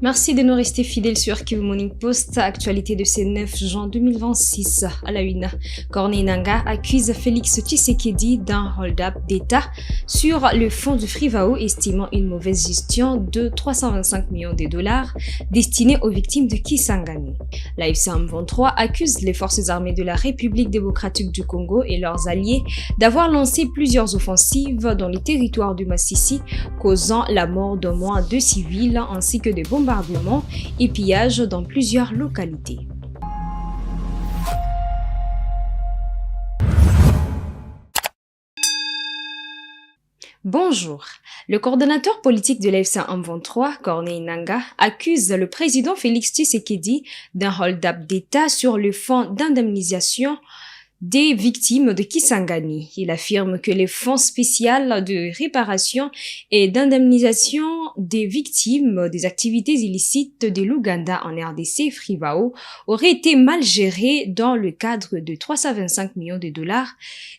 Merci de nous rester fidèles sur Kivu Morning Post. Actualité de ce 9 juin 2026 à la une. Corneille Nangaa accuse Félix Tshisekedi d'un hold-up d'État sur le fonds du Frivao, estimant une mauvaise gestion de 325 millions de dollars destinés aux victimes de Kisangani. La FC M23 accuse les forces armées de la République démocratique du Congo et leurs alliés d'avoir lancé plusieurs offensives dans les territoires du Massissi, causant la mort d'au moins 2 civils ainsi que des bombardements et pillages dans plusieurs localités. Bonjour. Le coordonnateur politique de l'AFC M23, Corneille Nangaa, accuse le président Félix Tshisekedi d'un hold-up d'État sur le fonds d'indemnisation des victimes de Kisangani. Il affirme que les fonds spéciaux de réparation et d'indemnisation des victimes des activités illicites de l'Ouganda en RDC, Frivao, auraient été mal gérés dans le cadre de 325 millions de dollars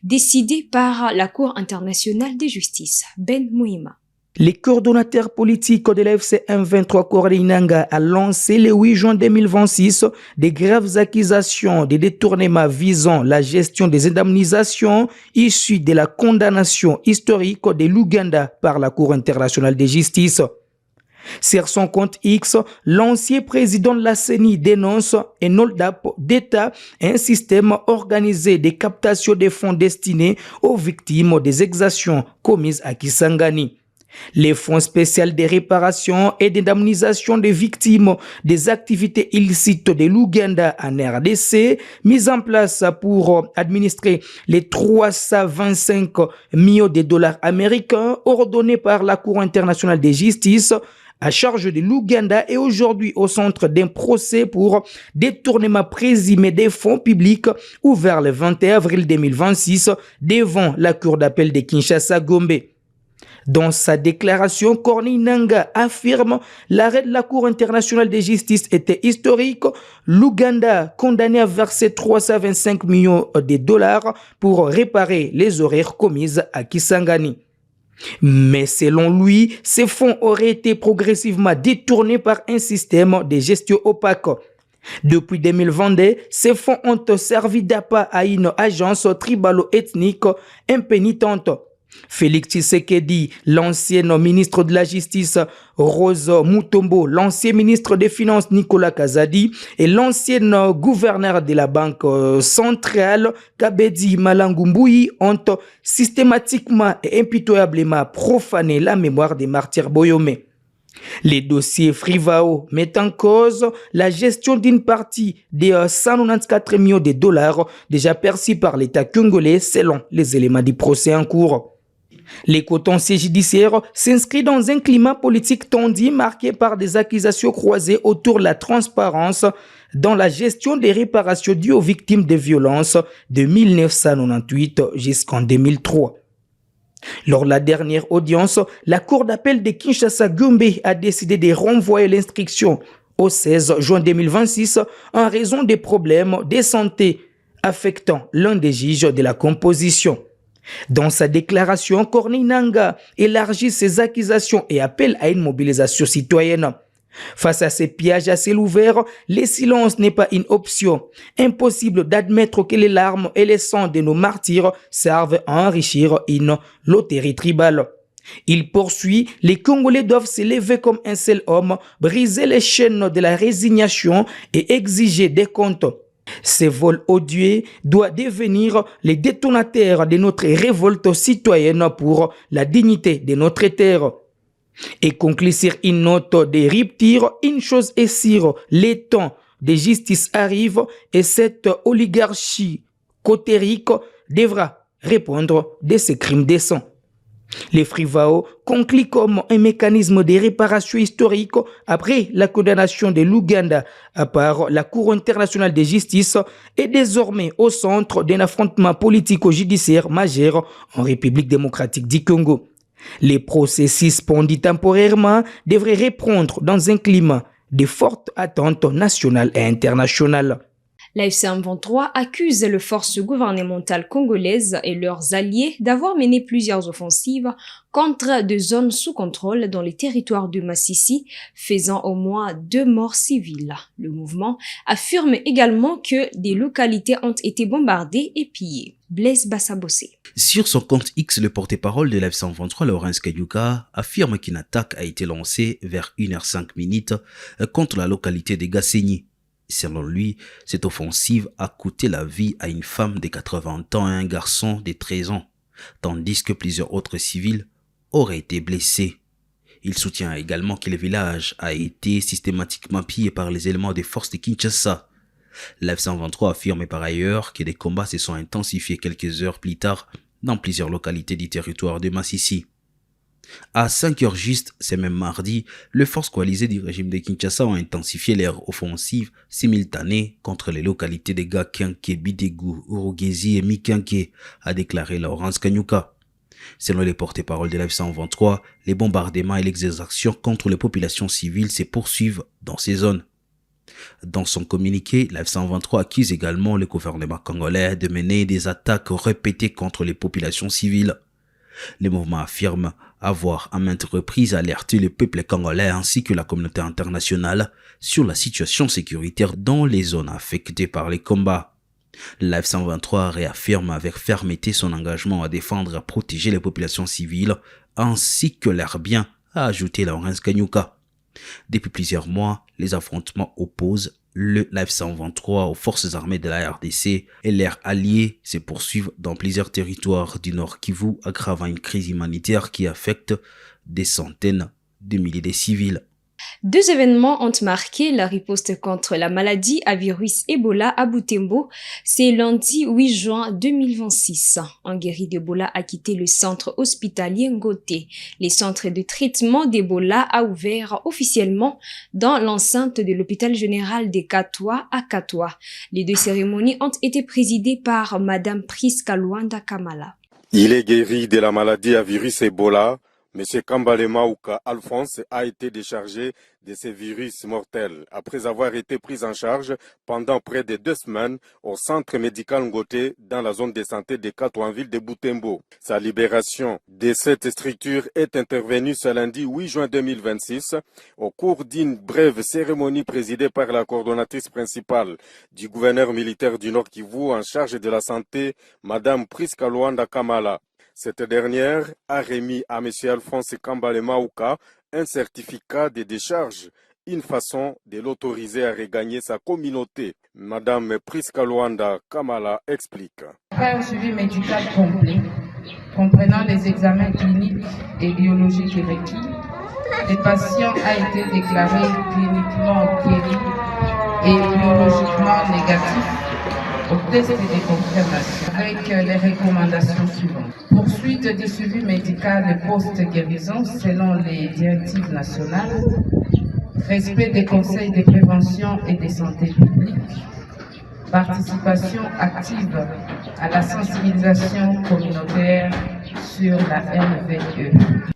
décidés par la Cour internationale de justice. Ben Mouima. Le coordonnateur politique de l'AFC M23 Corneille Nangaa a lancé le 8 juin 2026 des graves accusations de détournement visant la gestion des indemnisations issues de la condamnation historique de l'Ouganda par la Cour internationale de justice. Sur son compte X, l'ancien président de la CENI dénonce un hold-up d'État, un système organisé de captation des fonds destinés aux victimes des exactions commises à Kisangani. Les fonds spéciaux de réparation et d'indemnisation des victimes des activités illicites de l'Ouganda en RDC, mis en place pour administrer les 325 millions de dollars américains ordonnés par la Cour internationale de justice à charge de l'Ouganda, est aujourd'hui au centre d'un procès pour détournement présumé des fonds publics ouvert le 21 avril 2026 devant la Cour d'appel de Kinshasa-Gombe. Dans sa déclaration, Corneille Nangaa affirme l'arrêt de la Cour internationale de justice était historique. L'Ouganda condamné à verser 325 millions de dollars pour réparer les erreurs commises à Kisangani. Mais selon lui, ces fonds auraient été progressivement détournés par un système de gestion opaque. Depuis 2022, ces fonds ont servi d'appât à une agence tribalo-ethnique impénitente. Félix Tshisekedi, l'ancien ministre de la Justice Rose Mutombo, l'ancien ministre des Finances Nicolas Kazadi et l'ancien gouverneur de la Banque centrale Kabedi Malangumbuyi ont systématiquement et impitoyablement profané la mémoire des martyrs Boyomé. Les dossiers Frivao mettent en cause la gestion d'une partie des 194 millions de dollars déjà perçus par l'État congolais selon les éléments du procès en cours. Les contentieux judiciaires s'inscrivent dans un climat politique tendu marqué par des accusations croisées autour de la transparence dans la gestion des réparations dues aux victimes de violences de 1998 jusqu'en 2003. Lors de la dernière audience, la Cour d'appel de Kinshasa-Gombe a décidé de renvoyer l'instruction au 16 juin 2026 en raison des problèmes de santé affectant l'un des juges de la composition. Dans sa déclaration, Corneille Nangaa élargit ses accusations et appelle à une mobilisation citoyenne. Face à ces pillages à ciel ouvert, le silence n'est pas une option. Impossible d'admettre que les larmes et les sangs de nos martyrs servent à enrichir une loterie tribale. Il poursuit, les Congolais doivent se lever comme un seul homme, briser les chaînes de la résignation et exiger des comptes. Ces vols odieux doivent devenir les détonateurs de notre révolte citoyenne pour la dignité de notre terre. Et conclut sur une note de rupture, une chose est sûre, les temps de justice arrivent et cette oligarchie cotérique devra répondre de ces crimes de sang. Les Frivao conclut comme un mécanisme de réparation historique après la condamnation de l'Ouganda par la Cour internationale de justice est désormais au centre d'un affrontement politico-judiciaire majeur en République démocratique du Congo. Les procès suspendus temporairement devraient reprendre dans un climat de fortes attentes nationales et internationales. La FC-M23 accuse les forces gouvernementales congolaises et leurs alliés d'avoir mené plusieurs offensives contre des zones sous contrôle dans les territoires de Massissi, faisant au moins 2 morts civiles. Le mouvement affirme également que des localités ont été bombardées et pillées. Blaise Bassabossé. Sur son compte X, le porte-parole de la F-123, Laurence Kanyuka, affirme qu'une attaque a été lancée vers 1h05 contre la localité de Gasséni. Selon lui, cette offensive a coûté la vie à une femme de 80 ans et un garçon de 13 ans, tandis que plusieurs autres civils auraient été blessés. Il soutient également que le village a été systématiquement pillé par les éléments des forces de Kinshasa. La F-123 affirme par ailleurs que les combats se sont intensifiés quelques heures plus tard dans plusieurs localités du territoire de Massissi. À 5 heures juste, ce même mardi, les forces coalisées du régime de Kinshasa ont intensifié leur offensive simultanée contre les localités de Gakenke, Bidegou, Urugezi et Mikenke, a déclaré Laurence Kanyuka. Selon les porte-paroles de la F-123, les bombardements et les exactions contre les populations civiles se poursuivent dans ces zones. Dans son communiqué, la F-123 accuse également le gouvernement congolais de mener des attaques répétées contre les populations civiles. Le mouvement affirme avoir à maintes reprises alerté le peuple congolais ainsi que la communauté internationale sur la situation sécuritaire dans les zones affectées par les combats. La F-123 réaffirme avec fermeté son engagement à défendre et à protéger les populations civiles ainsi que leurs biens, a ajouté Laurence Kanyuka. Depuis plusieurs mois, les affrontements opposent la F-123 aux forces armées de la RDC et leurs alliés se poursuivent dans plusieurs territoires du Nord Kivu, aggravant une crise humanitaire qui affecte des centaines de milliers de civils. 2 événements ont marqué la riposte contre la maladie à virus Ebola à Butembo. C'est lundi 8 juin 2026. Un guéri d'Ebola a quitté le centre hospitalier Ngoté. Le centre de traitement d'Ebola a ouvert officiellement dans l'enceinte de l'hôpital général de Katwa à Katwa. Les 2 cérémonies ont été présidées par Madame Priska Luanda Kamala. Il est guéri de la maladie à virus Ebola. M. Kambale Mauka Alphonse a été déchargé de ces virus mortels après avoir été pris en charge pendant près de 2 semaines au centre médical Ngoté dans la zone de santé de Katouanville de Butembo. Sa libération de cette structure est intervenue ce lundi 8 juin 2026 au cours d'une brève cérémonie présidée par la coordonnatrice principale du gouverneur militaire du Nord Kivu en charge de la santé, Madame Priska Luanda Kamala. Cette dernière a remis à M. Alphonse Kambale Mauka un certificat de décharge, une façon de l'autoriser à regagner sa communauté. Madame Priska Luanda Kamala explique. Après un suivi médical complet, comprenant les examens cliniques et biologiques requis, le patient a été déclaré cliniquement guéri et biologiquement négatif au test de confirmation avec les recommandations suivantes. Poursuite du suivi médical post-guérison selon les directives nationales, respect des conseils de prévention et de santé publique, participation active à la sensibilisation communautaire sur la MVE.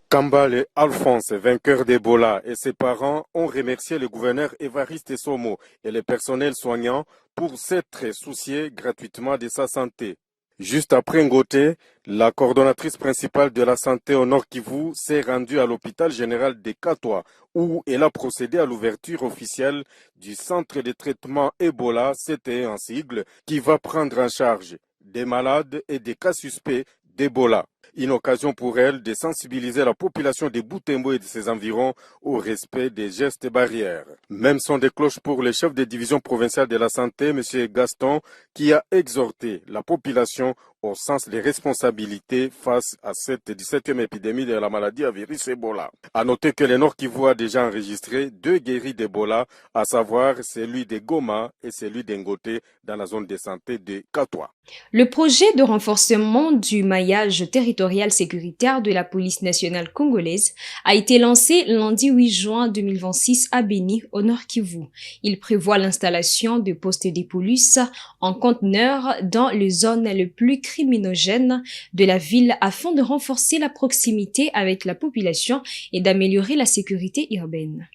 Kambale Alphonse, vainqueur d'Ebola, et ses parents ont remercié le gouverneur Évariste Somo et le personnel soignant pour s'être souciés gratuitement de sa santé. Juste après Ngoté, la coordonnatrice principale de la santé au Nord Kivu s'est rendue à l'hôpital général de Katwa où elle a procédé à l'ouverture officielle du centre de traitement Ebola, CTE en sigle, qui va prendre en charge des malades et des cas suspects d'Ebola. Une occasion pour elle de sensibiliser la population de Butembo et de ses environs au respect des gestes barrières. Même son des cloches pour le chef de division provinciale de la santé, M. Gaston, qui a exhorté la population au sens des responsabilités face à cette 17e épidémie de la maladie à virus Ebola. À noter que le Nord Kivu a déjà enregistré 2 guéris d'Ebola, à savoir celui de Goma et celui d'Ngoté dans la zone de santé de Katwa. Le projet de renforcement du maillage territorial sécuritaire de la police nationale congolaise a été lancé lundi 8 juin 2026 à Beni, au Nord Kivu. Il prévoit l'installation de postes de police en conteneurs dans les zones les plus criminogènes de la ville afin de renforcer la proximité avec la population et d'améliorer la sécurité urbaine.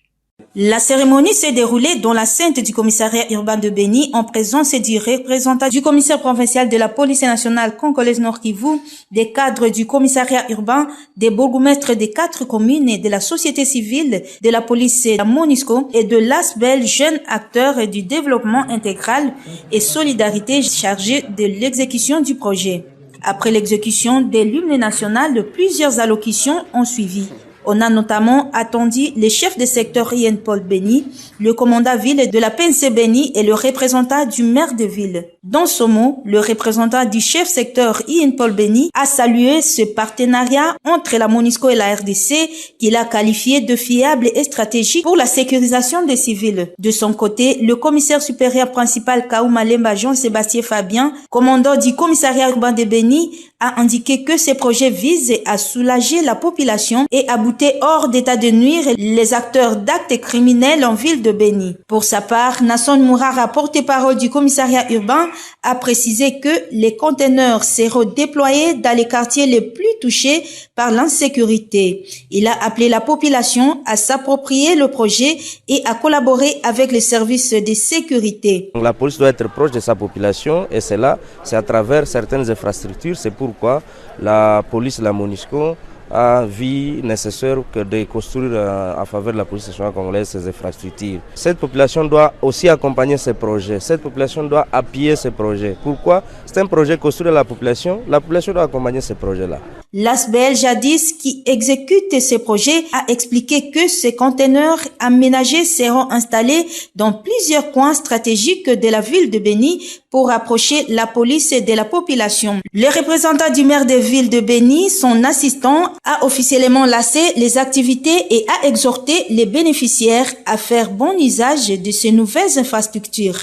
La cérémonie s'est déroulée dans l'enceinte du commissariat urbain de Béni en présence du représentant du commissaire provincial de la police nationale congolaise Nord Kivu, des cadres du commissariat urbain, des bourgmestres des 4 communes et de la société civile, de la police et de la MONUSCO et de l'ASBEL, jeunes acteurs du développement intégral et solidarité chargés de l'exécution du projet. Après l'exécution de l'hymne national, plusieurs allocutions ont suivi. On a notamment attendu le chef de secteur Ian Paul Béni, le commandant ville de la PNC Béni et le représentant du maire de ville. Dans ce mot, le représentant du chef secteur Ian Paul Béni a salué ce partenariat entre la MONUSCO et la RDC qu'il a qualifié de fiable et stratégique pour la sécurisation des civils. De son côté, le commissaire supérieur principal Kaouma Lemba Jean-Sébastien Fabien, commandant du commissariat urbain de Béni, a indiqué que ces projets visent à soulager la population et à bouter hors d'état de nuire les acteurs d'actes criminels en ville de Béni. Pour sa part, Nasson Mourara, porte-parole du commissariat urbain, a précisé que les conteneurs seront déployés dans les quartiers les plus touchés par l'insécurité. Il a appelé la population à s'approprier le projet et à collaborer avec les services de sécurité. La police doit être proche de sa population et c'est à travers certaines infrastructures. C'est pourquoi la police, la MONUSCO, a vu nécessaire que de construire en faveur de la police nationale congolaise ces infrastructures. Cette population doit aussi accompagner ces projets, cette population doit appuyer ces projets. Pourquoi? C'est un projet construit à la population doit accompagner ces projets-là. L'ASBEL jadis qui exécute ces projets a expliqué que ces conteneurs aménagés seront installés dans plusieurs coins stratégiques de la ville de Béni pour rapprocher la police de la population. Le représentant du maire de ville de Béni, son assistant, a officiellement lancé les activités et a exhorté les bénéficiaires à faire bon usage de ces nouvelles infrastructures.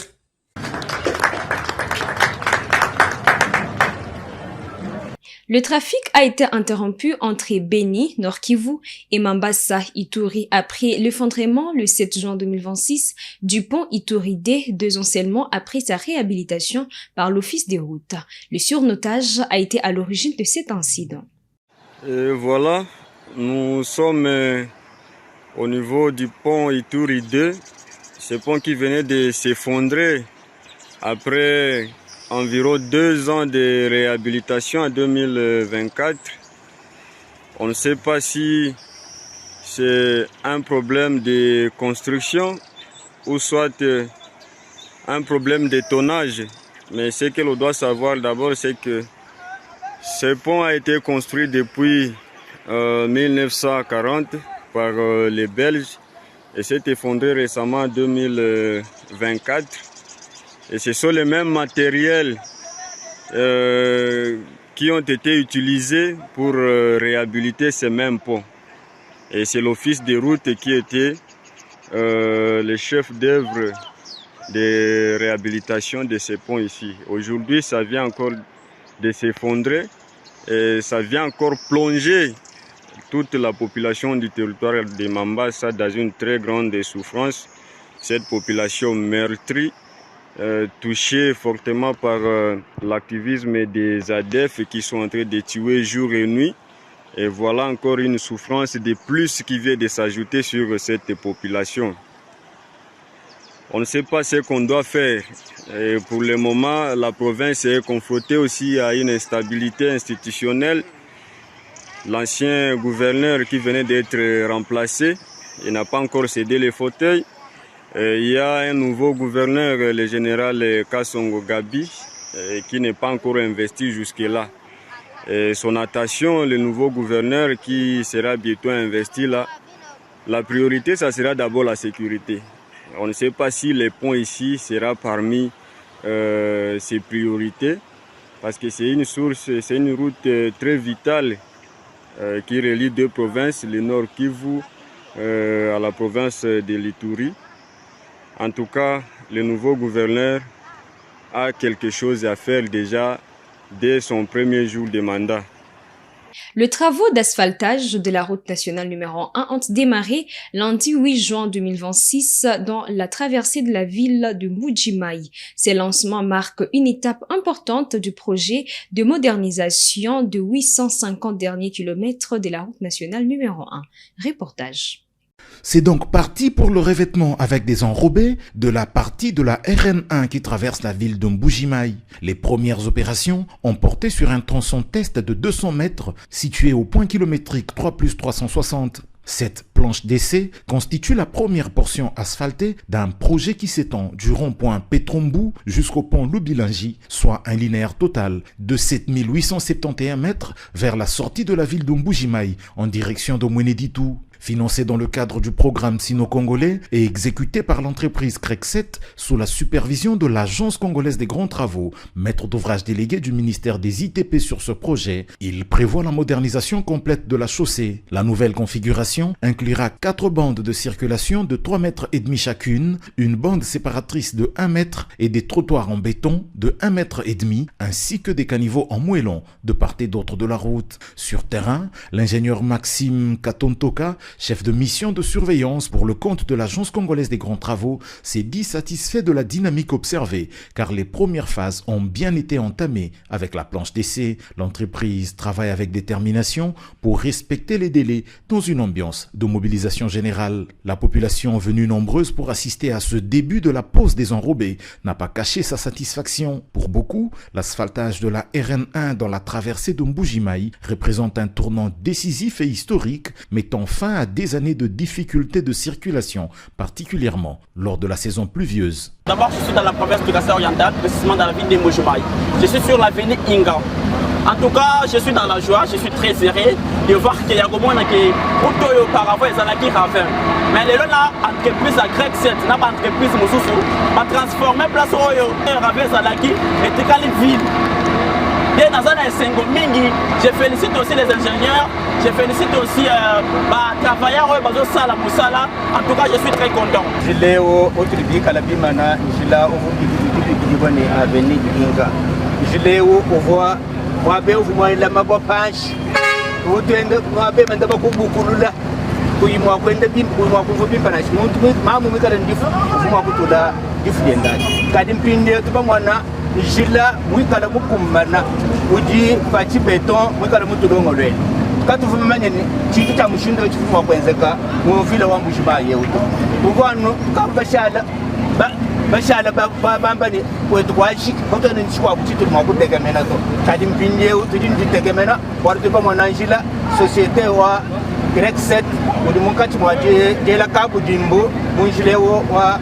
Le trafic a été interrompu entre Béni, Nord Kivu et Mambasa, Ituri après l'effondrement le 7 juin 2026 du pont Ituri D, 2 ans seulement après sa réhabilitation par l'Office des routes. Le surnotage a été à l'origine de cet incident. Et voilà, nous sommes au niveau du pont Ituri 2, ce pont qui venait de s'effondrer après environ 2 ans de réhabilitation en 2024. On ne sait pas si c'est un problème de construction ou soit un problème de tonnage. Mais ce que l'on doit savoir d'abord, c'est que ce pont a été construit depuis 1940 par les Belges et s'est effondré récemment en 2024. Et ce sont les mêmes matériels qui ont été utilisés pour réhabiliter ces mêmes ponts. Et c'est l'Office des routes qui était le chef d'œuvre de réhabilitation de ces ponts ici. Aujourd'hui, ça vient encore de s'effondrer et ça vient encore plonger toute la population du territoire de Mambasa dans une très grande souffrance. Cette population meurtrie, touchés fortement par l'activisme des ADF qui sont en train de tuer jour et nuit. Et voilà encore une souffrance de plus qui vient de s'ajouter sur cette population. On ne sait pas ce qu'on doit faire. Et pour le moment, la province est confrontée aussi à une instabilité institutionnelle. L'ancien gouverneur qui venait d'être remplacé, il n'a pas encore cédé les fauteuils. Il y a un nouveau gouverneur, le général Kassongo Gabi, qui n'est pas encore investi jusque-là. Son attention, le nouveau gouverneur qui sera bientôt investi là, la priorité, ça sera d'abord la sécurité. On ne sait pas si les ponts ici sera parmi ses priorités, parce que c'est une route très vitale qui relie 2 provinces, le Nord Kivu à la province de l'Ituri. En tout cas, le nouveau gouverneur a quelque chose à faire déjà dès son premier jour de mandat. Les travaux d'asphaltage de la route nationale numéro 1 ont démarré lundi 8 juin 2026 dans la traversée de la ville de Mbuji-Mayi. Ces lancements marquent une étape importante du projet de modernisation de 850 derniers kilomètres de la route nationale numéro 1. Reportage. C'est donc parti pour le revêtement avec des enrobés de la partie de la RN1 qui traverse la ville de Mbuji-Mayi. Les premières opérations ont porté sur un tronçon test de 200 mètres situé au point kilométrique 3+360. Cette planche d'essai constitue la première portion asphaltée d'un projet qui s'étend du rond-point Petrombu jusqu'au pont Lubilangi, soit un linéaire total de 7871 mètres vers la sortie de la ville de Mbuji-Mayi en direction de Mweneditu. Financé dans le cadre du programme sino-congolais et exécuté par l'entreprise CREC7 sous la supervision de l'Agence congolaise des grands travaux, maître d'ouvrage délégué du ministère des ITP sur ce projet, il prévoit la modernisation complète de la chaussée. La nouvelle configuration inclura 4 bandes de circulation de 3,5 mètres chacune, une bande séparatrice de 1 mètre et des trottoirs en béton de 1,5 mètre, ainsi que des caniveaux en moellon de part et d'autre de la route. Sur terrain, l'ingénieur Maxime Katontoka, chef de mission de surveillance pour le compte de l'Agence congolaise des grands travaux, s'est dit satisfait de la dynamique observée, car les premières phases ont bien été entamées avec la planche d'essai. L'entreprise travaille avec détermination pour respecter les délais dans une ambiance de mobilisation générale. La population venue nombreuse pour assister à ce début de la pose des enrobés n'a pas caché sa satisfaction. Pour beaucoup, l'asphaltage de la RN1 dans la traversée de Mbuji-Mayi représente un tournant décisif et historique, mettant fin à des années de difficultés de circulation, particulièrement lors de la saison pluvieuse. D'abord, je suis dans la province de Kassai orientale, précisément dans la ville de Mbuji-Mayi. Je suis sur l'avenue Inga. En tout cas, je suis dans la joie, je suis très heureux de voir qu'il y a auparavant ils ont ravin. Mais les là, entreprise à CREC7, n'a pas entreprise Moussousou, a transformé place où ravin Zalaki et Tekali ville. Et dans un Mingi, je félicite aussi les ingénieurs, je félicite aussi les travailleurs en tout cas, je suis très content. Je l'ai au tribunal Kalabimana, je l'ai au avenue Inga. Je l'ai au voie, moi, il a ma panche. Vous devez me beaucoup kuimwa kwenda kuimwa kuvupimpa na chimuntu mamu mikala ndifu kuvumwa kutula different kadi mpinde tuba mwana jila mwikala mukumbana uji pachi beton mwikala mutulongo lwele katuvumanya ni chitu cha mushindo chivumwa kwenzeka mu vile wa Mbuji-Mayi uto ubwanu kabashala bashala bamba ni kwetu kwashi koto ni chikwa kuchitu mwa kutegemena to kadi mpinde utuli nditegemena warituba mwana jila societe wa CREC7 uri mukati mwa jela kabu dimbo munjilewo wa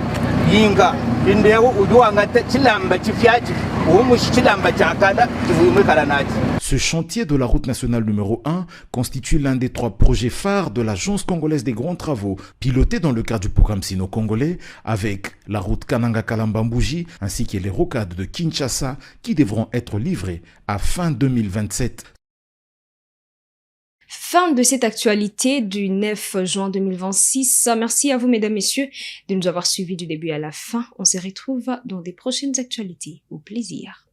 Yinga indewo uduwangate chilamba chifyachi umushi chilamba chakala kivumikala nachi. Ce chantier de la route nationale numéro 1 constitue l'un des 3 projets phares de l'Agence congolaise des grands travaux, piloté dans le cadre du programme sino-congolais avec la route Kananga-Kalamba-Mbuji ainsi que les rocades de Kinshasa qui devront être livrées à fin 2027. Fin de cette actualité du 9 juin 2026. Merci à vous, mesdames, messieurs, de nous avoir suivis du début à la fin. On se retrouve dans des prochaines actualités. Au plaisir.